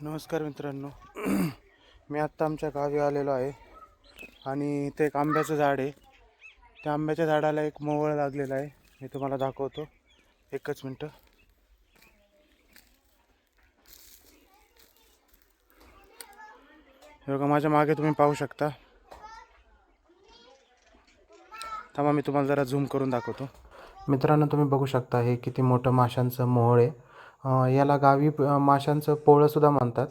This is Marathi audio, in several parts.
नमस्कार मित्रांनो. मी आत्ता आमच्या गावी आलेलो आहे आणि इथे एक आंब्याचं झाड आहे. त्या आंब्याच्या झाडाला एक मोहोळ लागलेला आहे. मी तुम्हाला दाखवतो, एकच मिनटं. हे बघा, माझ्या मागे तुम्ही पाहू शकता. थांबा, मी तुम्हाला जरा झूम करून दाखवतो. मित्रांनो, तुम्ही बघू शकता हे किती मोठं माशांचं मोहोळ आहे. याला गावी माशांचं पोळंसुद्धा म्हणतात.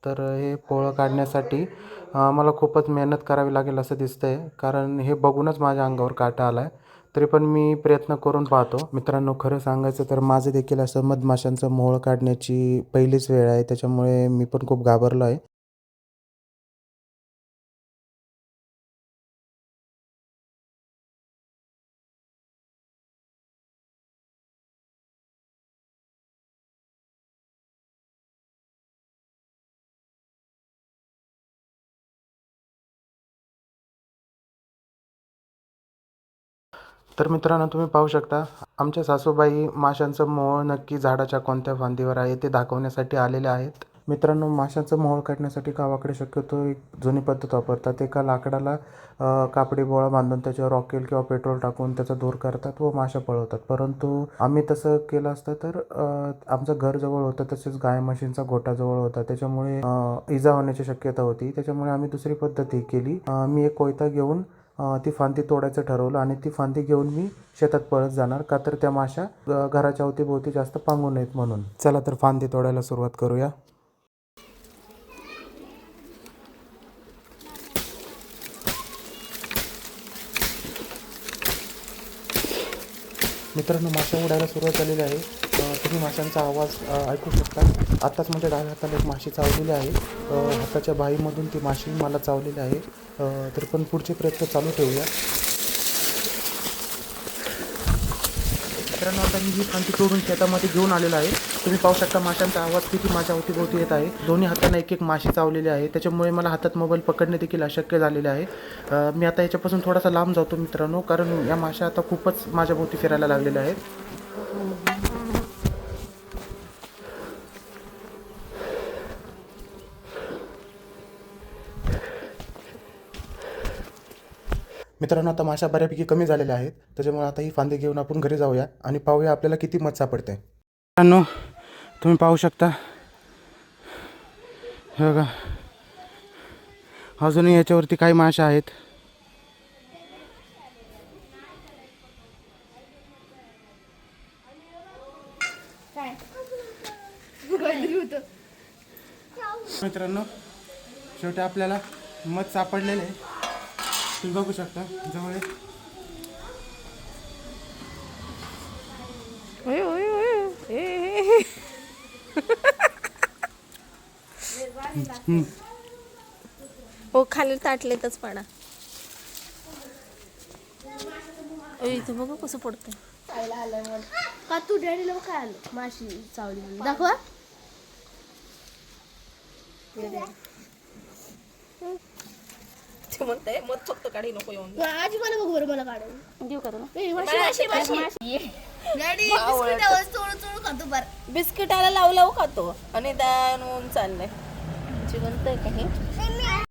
तर हे पोळं काढण्यासाठी मला खूपच मेहनत करावी लागेल असं दिसतंय, कारण हे बघूनच माझ्या अंगावर काटा आला आहे. तरी पण मी प्रयत्न करून पाहतो. मित्रांनो, खरं सांगायचं तर माझं देखील असं मधमाशांचं मोहोळ काढण्याची पहिलीच वेळ आहे, त्याच्यामुळे मी पण खूप घाबरलो आहे. तर मित्रांनो, तुम्ही पाहू शकता आमच्या सासूबाई माशांचं मोहोळ नक्की झाडाच्या कोणत्या फांदीवर आहे ते दाखवण्यासाठी आलेले आहेत. मित्रांनो, माशांचं मोहोळ काढण्यासाठी गावाकडे शक्यतो एक जुनी पद्धत वापरतात. एका लाकडाला कापडी बोळा बांधून त्याच्यावर रॉकेल किंवा पेट्रोल टाकून त्याचा धूर करतात व माशा पळवतात. परंतु आम्ही तसं केलं असतं तर आमचं घर जवळ होतं, तसेच गाय म्हशींचा गोठा जवळ होता, त्याच्यामुळे इजा होण्याची शक्यता होती. त्याच्यामुळे आम्ही दुसरी पद्धत ही केली. मी एक कोयता घेऊन ती फांदी तोडायचं ठरवलं आणि ती फांदी घेऊन मी शेतात पळत जाणार, का तर त्या माशा घराच्या अवतीभोवती जास्त पांगू नयेत म्हणून. चला तर फांदी तोडायला सुरुवात करूया. मित्रांनो, माशा उडायला सुरुवात झालेली आहे. तुम्ही माशांचा आवाज ऐकू शकता. आत्ताच माझ्या डाव्या हाताला एक माशी चावलेली आहे. हाताच्या बाहीमधून ती माशी मला चावलेली आहे. तरी पण पुढचे प्रयत्न चालू ठेवूया. मित्रांनो, आता मी ही फांदी तोडून शेतामध्ये घेऊन आलेला आहे. तुम्ही पाहू शकता माशांचा आवाज किती माझ्या अवतीभोवती येत आहे. दोन्ही हातांना एक एक माशी चावलेली आहे, त्याच्यामुळे मला हातात मोबाईल पकडणे देखील अशक्य झालेले आहे. मी आता याच्यापासून थोडासा लांब जातो मित्रांनो, कारण या माशा आता खूपच माझ्या भोवती फिरायला लागलेल्या आहेत. मित्रांनो, आता माशा बऱ्यापैकी कमी झालेल्या आहेत, त्याच्यामुळे आता ही फांदी घेऊन आपण घरी जाऊया आणि पाहूया आपल्याला किती मध सापडते. मित्रांनो, तुम्ही पाहू शकता, हे बघा, अजूनही याच्यावरती काही माशा आहेत. मित्रांनो, शेवटी आपल्याला मध सापडलेले आहे. तुम्ही बघू शकता जवळ. हो, खाली ताटलेतच पाडा. इथं बघू कसं पडतं. का तू डॅडीला काय आलं माशी चावली दाखवा. ते म्हणते मत फक्त काढी नको येऊन आजी मला बघ बरं, मला काढायला देऊ का तुला. डॅडी बिस्किटावर चोळू चोळू खातो बरं. बिस्किटाला लावू लावू खातो आणि दान चाललंय. जिवंत आहे का हे?